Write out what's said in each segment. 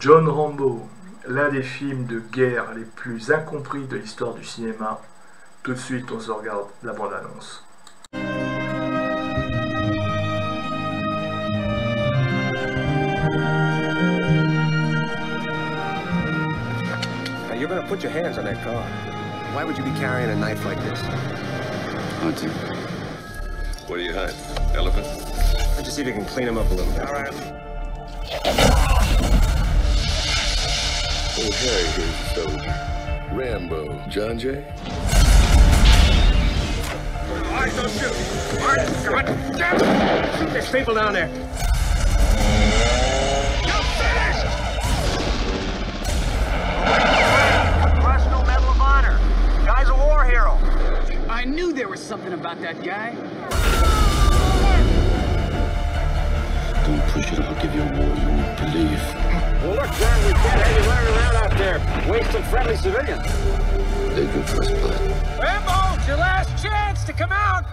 John Rambo, l'un des films de guerre les plus incompris de l'histoire du cinéma. Tout de suite, on se regarde la bande-annonce. Now you're gonna put your hands on that car. Why would you be carrying a knife like this? Hunting. What do you hunt? Elephant? Let's just see if you can clean him up a little bit. All right. Oh, Harry, here's a soldier. Rambo. John Jay? All right, don't shoot. All right, God damn it! There's people down there. You're finished! Congressional Medal of Honor. Guy's a war hero. I knew there was something about that guy. Don't push it, I'll give you a war you won't believe. Well, look, John, we can't have you running around out there wasting friendly civilians. Take your first blood. Rambo, it's your last chance to come out.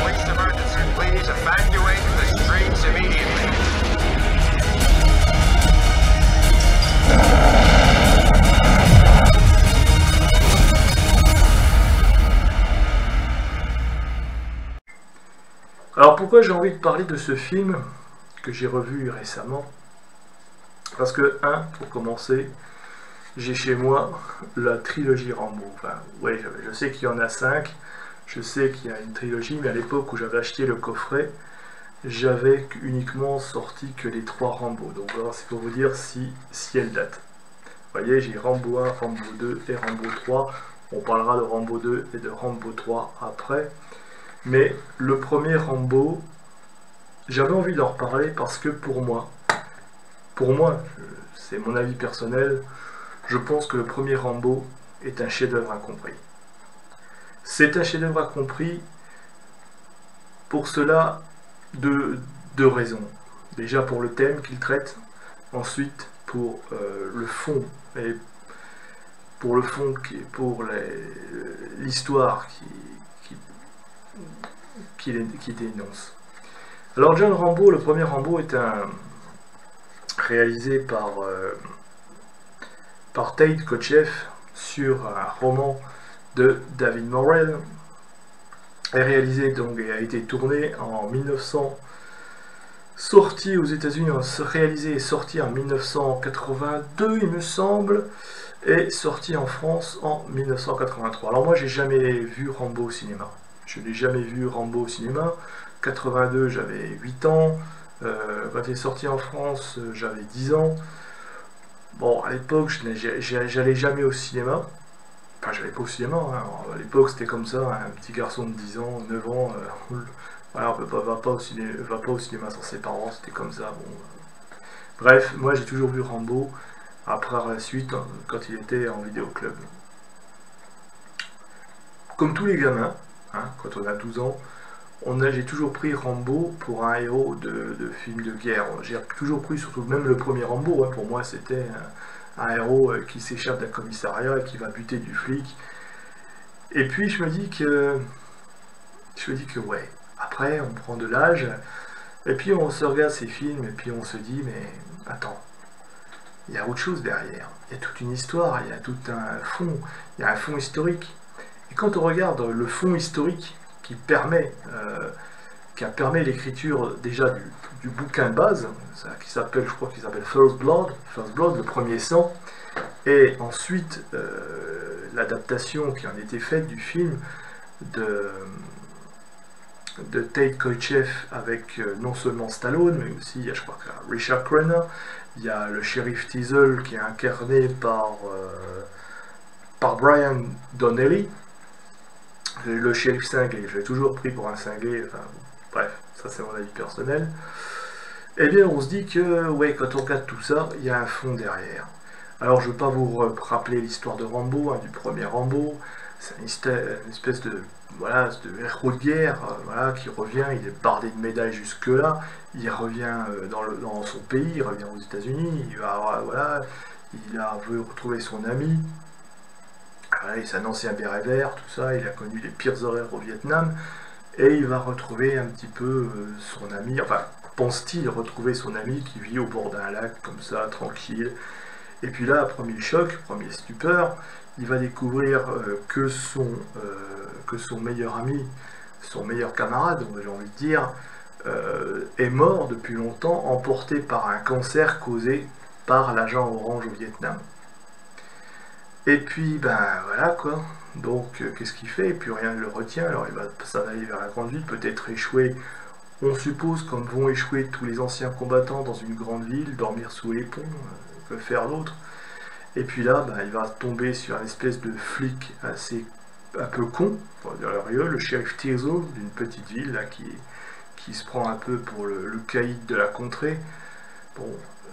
Police emergency, please evacuate the streets immediately. Alors pourquoi j'ai envie de parler de ce film que j'ai revu récemment? Parce que, pour commencer, j'ai chez moi la trilogie Rambo. Enfin, ouais, je sais qu'il y en a 5, je sais qu'il y a une trilogie, mais à l'époque où j'avais acheté le coffret, j'avais uniquement sorti que les 3 Rambo. Donc voilà, c'est pour vous dire si elle date. Vous voyez, j'ai Rambo 1, Rambo 2 et Rambo 3. On parlera de Rambo 2 et de Rambo 3 après. Mais le premier Rambo, j'avais envie d'en reparler parce que pour moi, c'est mon avis personnel, je pense que le premier Rambo est un chef-d'œuvre incompris. C'est un chef-d'œuvre incompris pour cela deux raisons. Déjà pour le thème qu'il traite, ensuite pour le fond, et pour l'histoire qui dénonce. Alors John Rambo, le premier Rambo est réalisé par Tate Kotcheff sur un roman de David Morrell, est réalisé donc et a été tourné en 1900, sorti aux États-Unis, réalisé et sorti en 1982 il me semble, et sorti en France en 1983. Alors moi j'ai jamais vu Rambo au cinéma. Je n'ai jamais vu Rambo au cinéma. 82, j'avais 8 ans. Quand il est sorti en France, j'avais 10 ans. Bon, à l'époque, j'allais jamais au cinéma. Enfin, j'allais pas au cinéma. Hein. À l'époque, c'était comme ça. Un petit garçon de 10 ans, 9 ans. Voilà, va pas au cinéma sans ses parents. C'était comme ça. Bon. Bref, moi, j'ai toujours vu Rambo. Après, à la suite, quand il était en vidéoclub. Comme tous les gamins, quand on a 12 ans, j'ai toujours pris Rambo pour un héros de film de guerre. J'ai toujours pris, surtout même le premier Rambo, pour moi c'était un héros qui s'échappe d'un commissariat et qui va buter du flic. Et puis je me dis que ouais, après on prend de l'âge, et puis on se regarde ces films, et puis on se dit, mais attends, il y a autre chose derrière, il y a toute une histoire, il y a tout un fond, il y a un fond historique. Et quand on regarde le fond historique qui a permis l'écriture déjà du bouquin de base, je crois qu'il s'appelle First Blood, le premier sang, et ensuite l'adaptation qui en était faite du film de Tate Kotcheff avec non seulement Stallone, mais aussi, il y a, je crois, Richard Crenna, il y a le shérif Teasle qui est incarné par Brian Donnelly. Le shérif cinglé, je l'ai toujours pris pour un cinglé, enfin bref, ça c'est mon avis personnel. Eh bien on se dit que, ouais, quand on regarde tout ça, il y a un fond derrière. Alors je ne veux pas vous rappeler l'histoire de Rambo, du premier Rambo, c'est une espèce de héros de guerre, qui revient, il est bardé de médailles jusque là, il revient dans son pays, il revient aux États-Unis, il veut retrouver son ami. voilà, c'est un ancien béret vert, tout ça, il a connu les pires horaires au Vietnam, et il va retrouver un petit peu son ami, enfin, pense-t-il retrouver son ami qui vit au bord d'un lac, comme ça, tranquille. Et puis là, premier choc, premier stupeur, il va découvrir que son meilleur ami, son meilleur camarade, j'ai envie de dire, est mort depuis longtemps, emporté par un cancer causé par l'agent orange au Vietnam. Et puis, ben voilà quoi, donc qu'est-ce qu'il fait? Et puis rien ne le retient, alors il va s'en aller vers la grande ville, peut-être échouer, on suppose, comme vont échouer tous les anciens combattants dans une grande ville, dormir sous les ponts, que faire d'autre? Et puis là, ben, il va tomber sur une espèce de flic assez un peu con, le shérif Tirso d'une petite ville là, qui se prend un peu pour le caïd de la contrée. Bon,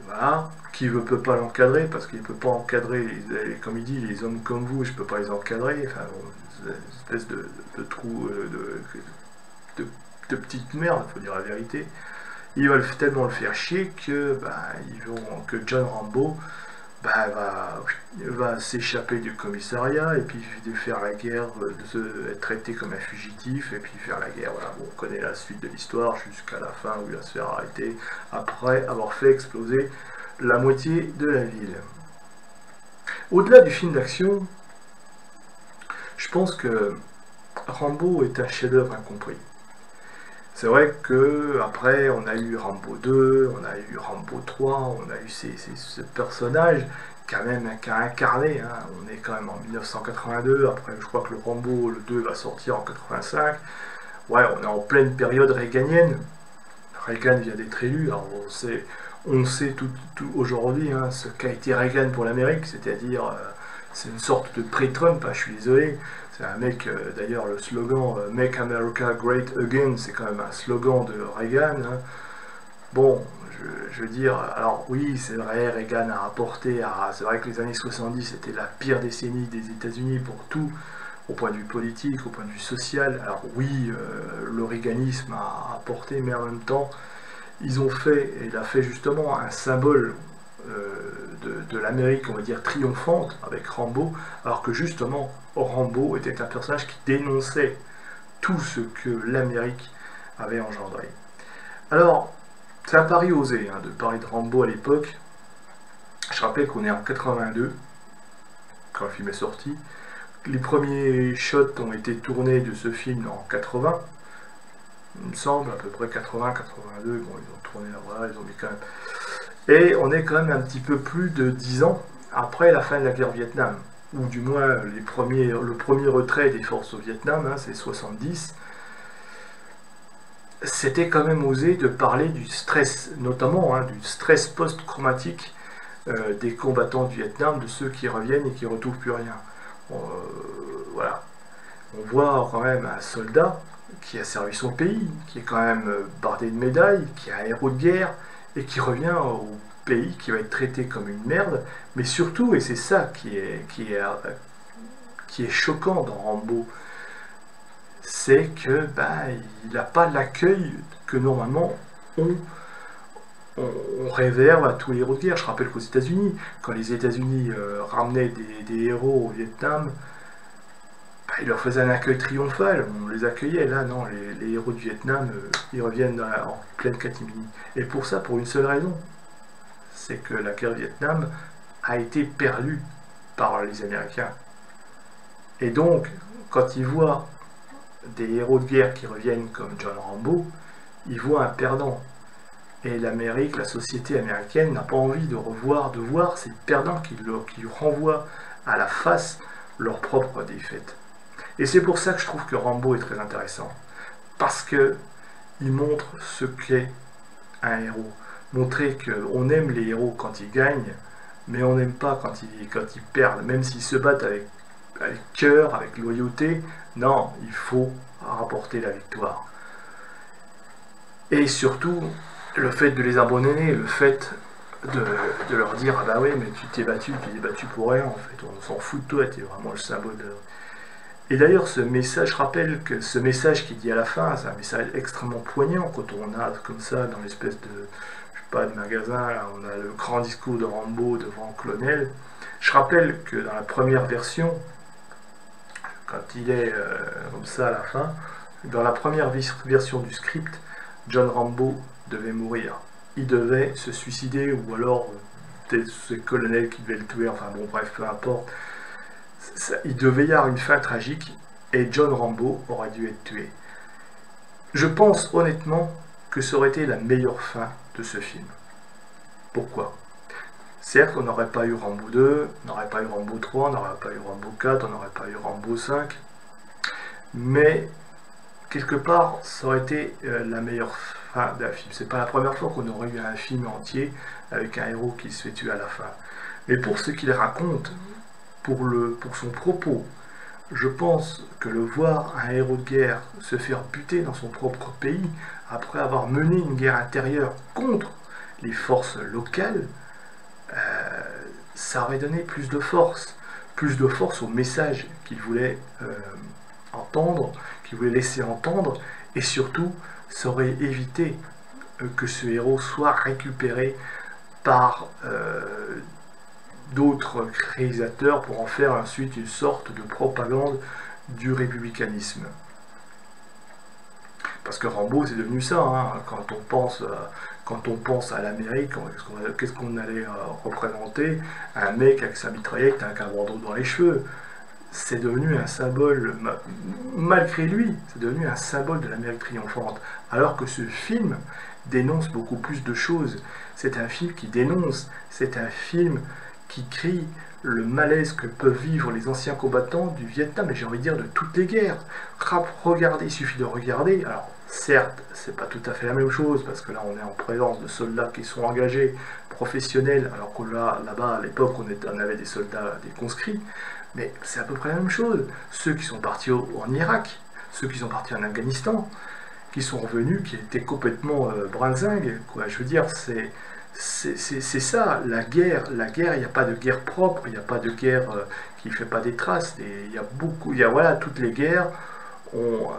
voilà, qui ne peut pas l'encadrer, parce qu'il ne peut pas encadrer, comme il dit, les hommes comme vous, je ne peux pas les encadrer, enfin bon, une espèce de trou, de petite merde, il faut dire la vérité. Ils veulent tellement le faire chier que, que John Rambo va s'échapper du commissariat et puis de faire la guerre, être traité comme un fugitif et puis faire la guerre. Voilà, bon, on connaît la suite de l'histoire jusqu'à la fin où il va se faire arrêter après avoir fait exploser la moitié de la ville. Au-delà du film d'action, je pense que Rambo est un chef-d'œuvre incompris. C'est vrai que après on a eu Rambo 2, on a eu Rambo 3, on a eu ce personnage qui a incarné, hein. On est quand même en 1982, après je crois que le Rambo le 2 va sortir en 85. Ouais, on est en pleine période reaganienne. Reagan vient d'être élu, alors on sait tout aujourd'hui hein, ce qu'a été Reagan pour l'Amérique, c'est-à-dire c'est une sorte de pré-Trump, hein, je suis désolé. C'est un mec, d'ailleurs le slogan « Make America Great Again », c'est quand même un slogan de Reagan. Hein. Bon, je veux dire, alors oui, c'est vrai, Reagan a rapporté, c'est vrai que les années 70 c'était la pire décennie des États-Unis pour tout, au point de vue politique, au point de vue social. Alors oui, le réaganisme a apporté, mais en même temps, il a fait justement un symbole de l'Amérique, on va dire, triomphante avec Rambo, alors que justement, Rambo était un personnage qui dénonçait tout ce que l'Amérique avait engendré. Alors, c'est un pari osé hein, de parler de Rambo à l'époque. Je rappelle qu'on est en 82, quand le film est sorti. Les premiers shots ont été tournés de ce film en 80, il me semble, à peu près 80, 82, bon, ils ont tourné là, voilà, ils ont mis quand même... Et on est quand même un petit peu plus de 10 ans après la fin de la guerre Vietnam, ou du moins le premier retrait des forces au Vietnam, hein, c'est 70. C'était quand même osé de parler du stress, notamment hein, du stress post-traumatique des combattants du Vietnam, de ceux qui reviennent et qui ne retrouvent plus rien. Voilà. On voit quand même un soldat qui a servi son pays, qui est quand même bardé de médailles, qui est un héros de guerre, et qui revient au pays, qui va être traité comme une merde, mais surtout, et c'est ça qui est choquant dans Rambo, c'est que il n'a pas l'accueil que normalement on réserve à tous les héros de guerre. Je rappelle qu'aux États-Unis, quand les États-Unis ramenaient des héros au Vietnam, ils leur faisaient un accueil triomphal, on les accueillait. Là, non, les héros du Vietnam, ils reviennent en pleine catimini. Et pour ça, pour une seule raison, c'est que la guerre Vietnam a été perdue par les Américains. Et donc, quand ils voient des héros de guerre qui reviennent comme John Rambo, ils voient un perdant. Et l'Amérique, la société américaine n'a pas envie de voir ces perdants qui renvoient à la face leur propre défaite. Et c'est pour ça que je trouve que Rambo est très intéressant. Parce qu'il montre ce qu'est un héros. Montrer qu'on aime les héros quand ils gagnent, mais on n'aime pas quand ils perdent. Même s'ils se battent avec cœur, avec loyauté, non, il faut rapporter la victoire. Et surtout, le fait de les abandonner, le fait de leur dire « Ah bah oui, mais tu t'es battu pour rien, en fait, on s'en fout de toi, t'es vraiment le symbole de... » Et d'ailleurs, ce message, je rappelle que ce message qui dit à la fin, c'est un message extrêmement poignant quand on a comme ça, dans l'espèce de, je sais pas, de magasin, là, on a le grand discours de Rambo devant Colonel. Je rappelle que dans la première version, quand il est comme ça à la fin, dans la première version du script, John Rambo devait mourir. Il devait se suicider, ou alors c'est le colonel qui devait le tuer, enfin bon bref, peu importe. Il devait y avoir une fin tragique, et John Rambo aurait dû être tué. Je pense honnêtement que ça aurait été la meilleure fin de ce film. Pourquoi? Certes, on n'aurait pas eu Rambo 2, on n'aurait pas eu Rambo 3, on n'aurait pas eu Rambo 4, on n'aurait pas eu Rambo 5, mais quelque part, ça aurait été la meilleure fin d'un film. C'est pas la première fois qu'on aurait eu un film entier avec un héros qui se fait tuer à la fin. Mais pour ce qu'il raconte, pour son propos, je pense que le voir un héros de guerre se faire buter dans son propre pays, après avoir mené une guerre intérieure contre les forces locales, ça aurait donné plus de force au message qu'il voulait entendre, qu'il voulait laisser entendre, et surtout, ça aurait évité que ce héros soit récupéré par d'autres réalisateurs pour en faire ensuite une sorte de propagande du républicanisme. Parce que Rambo, c'est devenu ça, hein. Quand on pense à l'Amérique, qu'est-ce qu'on allait représenter? Un mec avec sa mitraillette, un bandeau dans les cheveux. C'est devenu un symbole, malgré lui, c'est devenu un symbole de l'Amérique triomphante. Alors que ce film dénonce beaucoup plus de choses. C'est un film qui dénonce, c'est un film qui crie le malaise que peuvent vivre les anciens combattants du Vietnam, et j'ai envie de dire de toutes les guerres. Regardez, il suffit de regarder. Alors, certes, c'est pas tout à fait la même chose, parce que là, on est en présence de soldats qui sont engagés, professionnels, alors que là-bas, à l'époque, on avait des soldats, des conscrits, mais c'est à peu près la même chose. Ceux qui sont partis en Irak, ceux qui sont partis en Afghanistan, qui sont revenus, qui étaient complètement brinzingues, quoi. Je veux dire, c'est ça, la guerre, il n'y a pas de guerre propre, il n'y a pas de guerre qui ne fait pas des traces, voilà, toutes les guerres ont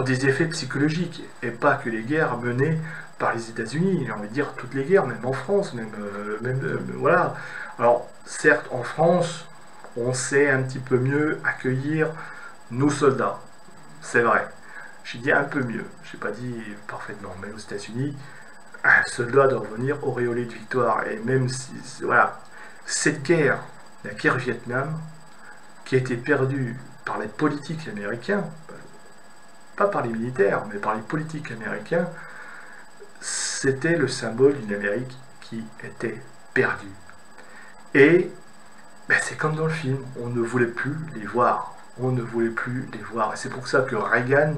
des effets psychologiques, et pas que les guerres menées par les États-Unis, j'ai envie de dire toutes les guerres, même en France, voilà. Alors, certes, en France, on sait un petit peu mieux accueillir nos soldats, c'est vrai. J'ai dit un peu mieux, je n'ai pas dit parfaitement, mais aux États-Unis, un soldat doit revenir auréolé de victoire. Et même si, voilà, cette guerre, la guerre Vietnam, qui a été perdue par les politiques américains, pas par les militaires, mais par les politiques américains, c'était le symbole d'une Amérique qui était perdue. Et c'est comme dans le film, on ne voulait plus les voir. On ne voulait plus les voir. Et c'est pour ça que Reagan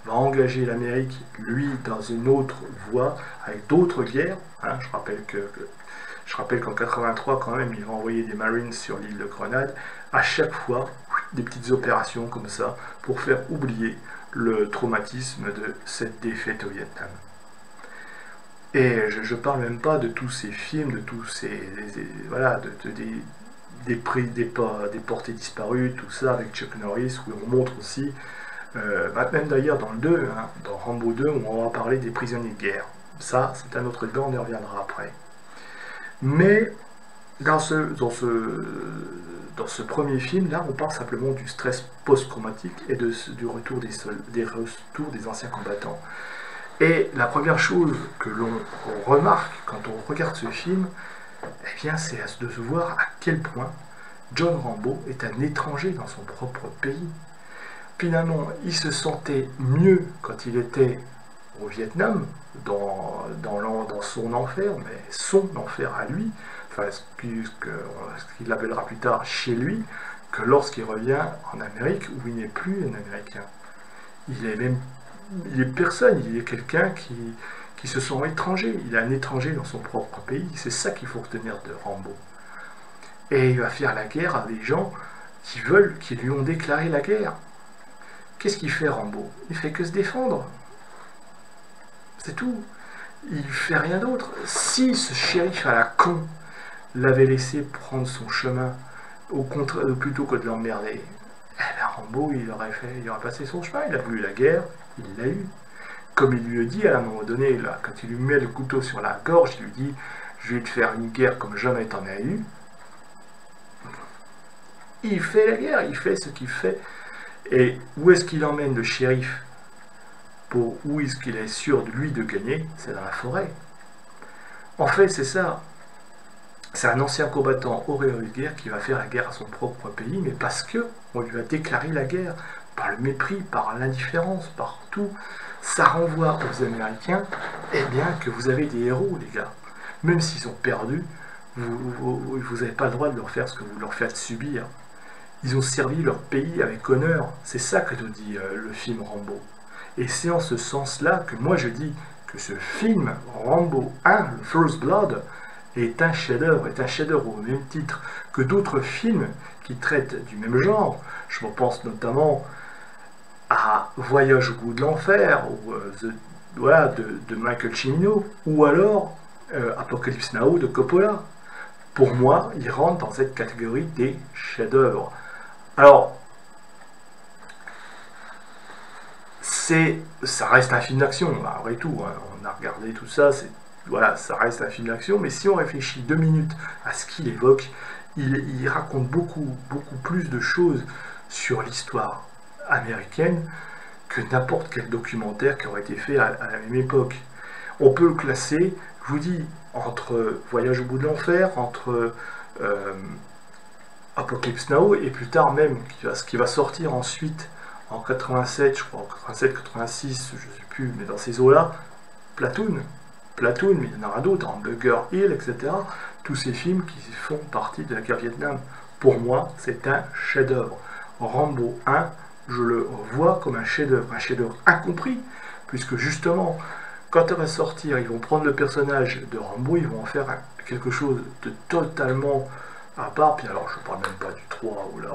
va engager l'Amérique, lui, dans une autre voie, avec d'autres guerres. Hein, je rappelle qu'en 83, quand même, il va envoyer des Marines sur l'île de Grenade. À chaque fois, des petites opérations comme ça, pour faire oublier le traumatisme de cette défaite au Vietnam. Et je ne parle même pas de tous ces films, de tous ces... voilà, des portées disparues, tout ça, avec Chuck Norris, où on montre aussi, même d'ailleurs dans le 2, hein, dans Rambo 2, où on va parler des prisonniers de guerre. Ça, c'est un autre débat, on y reviendra après. Mais dans ce premier film, là, on parle simplement du stress post-traumatique et du retour des anciens combattants. Et la première chose que l'on remarque quand on regarde ce film, eh bien, c'est de se voir à quel point John Rambo est un étranger dans son propre pays. Finalement, il se sentait mieux quand il était au Vietnam, dans son enfer, mais son enfer à lui, enfin, ce qu'il appellera plus tard chez lui, que lorsqu'il revient en Amérique, où il n'est plus un Américain. Il est personne, il est quelqu'un qui se sent étranger. Il est un étranger dans son propre pays. C'est ça qu'il faut retenir de Rambo. Et il va faire la guerre à des gens qui lui ont déclaré la guerre. Qu'est-ce qu'il fait, Rambo? Il fait que se défendre. C'est tout. Il fait rien d'autre. Si ce shérif à la con l'avait laissé prendre son chemin, plutôt que de l'emmerder, Rambo, il aurait passé son chemin. Il a voulu la guerre, il l'a eu. Comme il lui dit à un moment donné, là, quand il lui met le couteau sur la gorge, il lui dit « Je vais te faire une guerre comme jamais t'en as eu ». il fait la guerre, il fait ce qu'il fait. Et où est-ce qu'il emmène le shérif? Où est-ce qu'il est sûr de lui de gagner? C'est dans la forêt. En fait, c'est ça. C'est un ancien combattant auréolé de guerre qui va faire la guerre à son propre pays, mais parce que on lui a déclaré la guerre, par le mépris, par l'indifférence, par tout. Ça renvoie aux Américains, eh bien, que vous avez des héros, les gars. Même s'ils ont perdu, vous n'avez pas le droit de leur faire ce que vous leur faites subir. Ils ont servi leur pays avec honneur. C'est ça que nous dit le film Rambo. Et c'est en ce sens-là que moi je dis que ce film, Rambo 1, le First Blood, est un chef-d'œuvre, au même titre que d'autres films qui traitent du même genre. Je me pense notamment à Voyage au bout de l'enfer, ou de Michael Cimino, ou alors Apocalypse Now de Coppola. Pour moi, il rentre dans cette catégorie des chefs-d'œuvre. Alors, ça reste un film d'action, après tout, hein. On a regardé tout ça, ça reste un film d'action, mais si on réfléchit 2 minutes à ce qu'il évoque, il raconte beaucoup plus de choses sur l'histoire américaine que n'importe quel documentaire qui aurait été fait à la même époque. On peut le classer, je vous dis, entre Voyage au bout de l'enfer, entre Apocalypse Now, et plus tard même, ce qui va sortir ensuite, en 87, je crois, en 87-86, je ne sais plus, mais dans ces eaux-là, Platoon, mais il y en aura d'autres, en Bunker Hill, etc. Tous ces films qui font partie de la guerre Vietnam. Pour moi, c'est un chef-d'œuvre. Rambo 1, je le vois comme un chef-d'œuvre incompris, puisque justement, quand elle va sortir, ils vont prendre le personnage de Rambo, ils vont en faire quelque chose de totalement à part. Puis alors, je ne parle même pas du 3, où là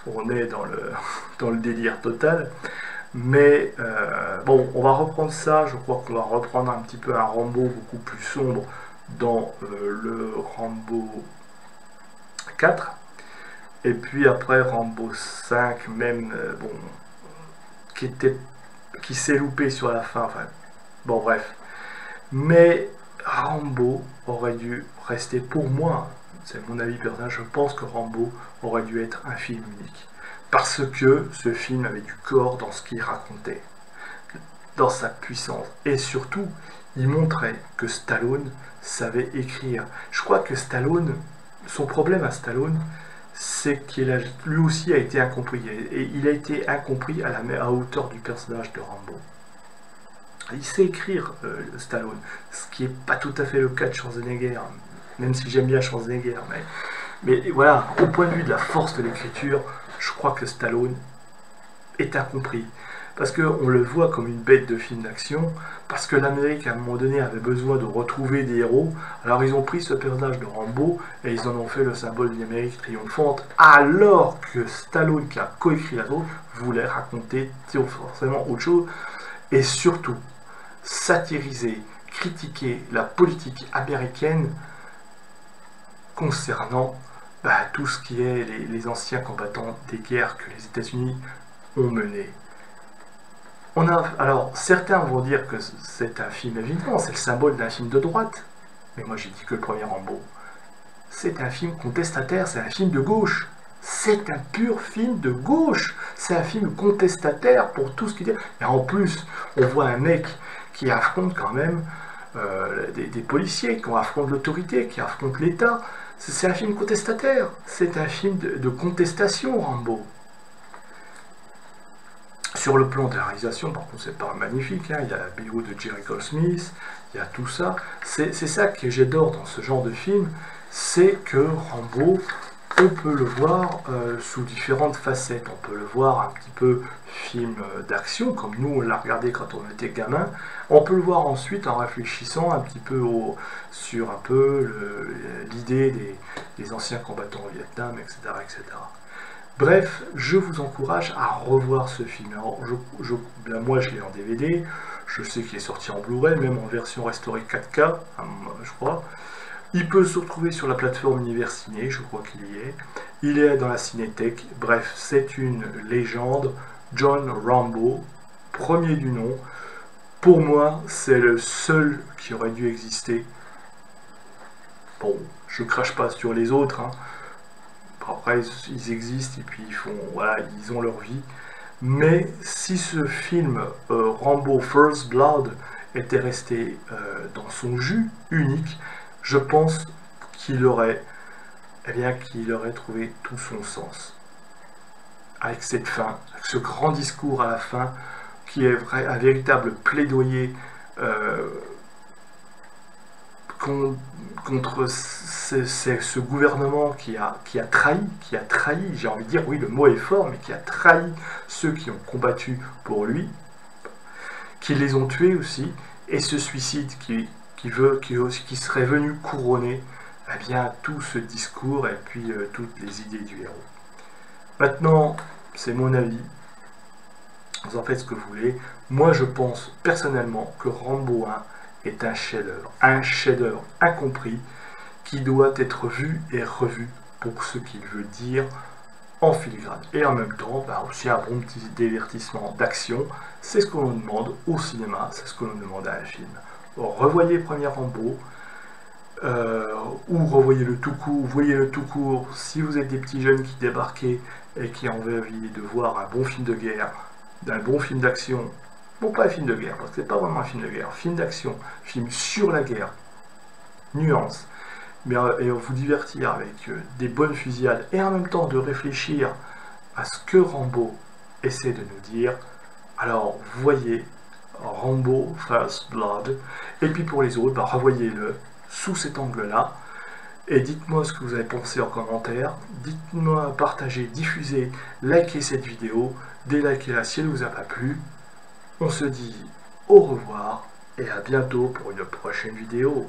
on est dans le délire total. Mais bon, on va reprendre ça, je crois qu'on va reprendre un petit peu un Rambo beaucoup plus sombre dans le Rambo 4. Et puis après Rambo 5, même, bon, qui s'est loupé sur la fin, enfin, bon bref. Mais Rambo aurait dû rester, pour moi, c'est mon avis personnel, je pense que Rambo aurait dû être un film unique. Parce que ce film avait du corps dans ce qu'il racontait, dans sa puissance. Et surtout, il montrait que Stallone savait écrire. Je crois que Stallone, son problème à Stallone, c'est qu'il lui aussi a été incompris. Et il a été incompris à hauteur du personnage de Rambo. Il sait écrire, Stallone, ce qui n'est pas tout à fait le cas de Schwarzenegger, même si j'aime bien Schwarzenegger. Mais voilà, au point de vue de la force de l'écriture, je crois que Stallone est incompris. Parce qu'on le voit comme une bête de film d'action, parce que l'Amérique, à un moment donné, avait besoin de retrouver des héros. Alors ils ont pris ce personnage de Rambo, et ils en ont fait le symbole d'une Amérique triomphante, alors que Stallone, qui a coécrit la chose, voulait raconter forcément autre chose, et surtout satiriser, critiquer la politique américaine concernant tout ce qui est les anciens combattants des guerres que les États-Unis ont menées. Alors, certains vont dire que c'est un film évident, c'est le symbole d'un film de droite, mais moi j'ai dit que le premier Rambo, c'est un film contestataire, c'est un film de gauche, c'est un pur film de gauche, c'est un film contestataire pour tout ce qu'il dit. Et en plus, on voit un mec qui affronte quand même des policiers, qui affrontent l'autorité, qui affrontent l'État. C'est un film contestataire, c'est un film de contestation, Rambo. Sur le plan de la réalisation, par contre, c'est pas magnifique, hein. Il y a la BO de Jerry Goldsmith, il y a tout ça. C'est ça que j'adore dans ce genre de film, c'est que Rambo, on peut le voir sous différentes facettes. On peut le voir un petit peu film d'action, comme nous on l'a regardé quand on était gamin. On peut le voir ensuite en réfléchissant un petit peu sur un peu l'idée des anciens combattants au Vietnam, etc., etc. Bref, je vous encourage à revoir ce film. Alors, moi je l'ai en DVD, je sais qu'il est sorti en Blu-ray, même en version restaurée 4K, je crois. Il peut se retrouver sur la plateforme Univers Ciné, je crois qu'il y est. Il est dans la Cinétech. Bref, c'est une légende. John Rambo, premier du nom. Pour moi, c'est le seul qui aurait dû exister. Bon, je crache pas sur les autres, hein, Après, ils existent et puis voilà, ils ont leur vie. Mais si ce film Rambo First Blood était resté dans son jus unique, je pense qu'il aurait trouvé tout son sens. Avec cette fin, avec ce grand discours à la fin, qui est un véritable plaidoyer contre ce gouvernement qui a trahi, j'ai envie de dire, oui, le mot est fort, mais qui a trahi ceux qui ont combattu pour lui, qui les ont tués aussi, et ce suicide qui serait venu couronner eh bien, tout ce discours et puis toutes les idées du héros. Maintenant, c'est mon avis, vous en faites ce que vous voulez. Moi, je pense personnellement que Rambo 1 est un chef-d'œuvre incompris, qui doit être vu et revu pour ce qu'il veut dire en filigrane. Et en même temps, aussi un bon petit divertissement d'action, c'est ce qu'on nous demande au cinéma, c'est ce qu'on nous demande à un film. Revoyez le premier Rambo, ou revoyez le tout court, voyez le tout court, si vous êtes des petits jeunes qui débarquaient et qui ont envie de voir un bon film de guerre, d'un bon film d'action, bon, pas un film de guerre, parce que c'est pas vraiment un film de guerre, film d'action, film sur la guerre, nuance, mais et vous divertir avec des bonnes fusillades, et en même temps de réfléchir à ce que Rambo essaie de nous dire. Alors, voyez Rambo First Blood, et puis pour les autres, revoyez-le sous cet angle-là, et dites-moi ce que vous avez pensé en commentaire, dites-moi, partagez, diffusez, likez cette vidéo, délikez-la si elle vous a pas plu. On se dit au revoir et à bientôt pour une prochaine vidéo.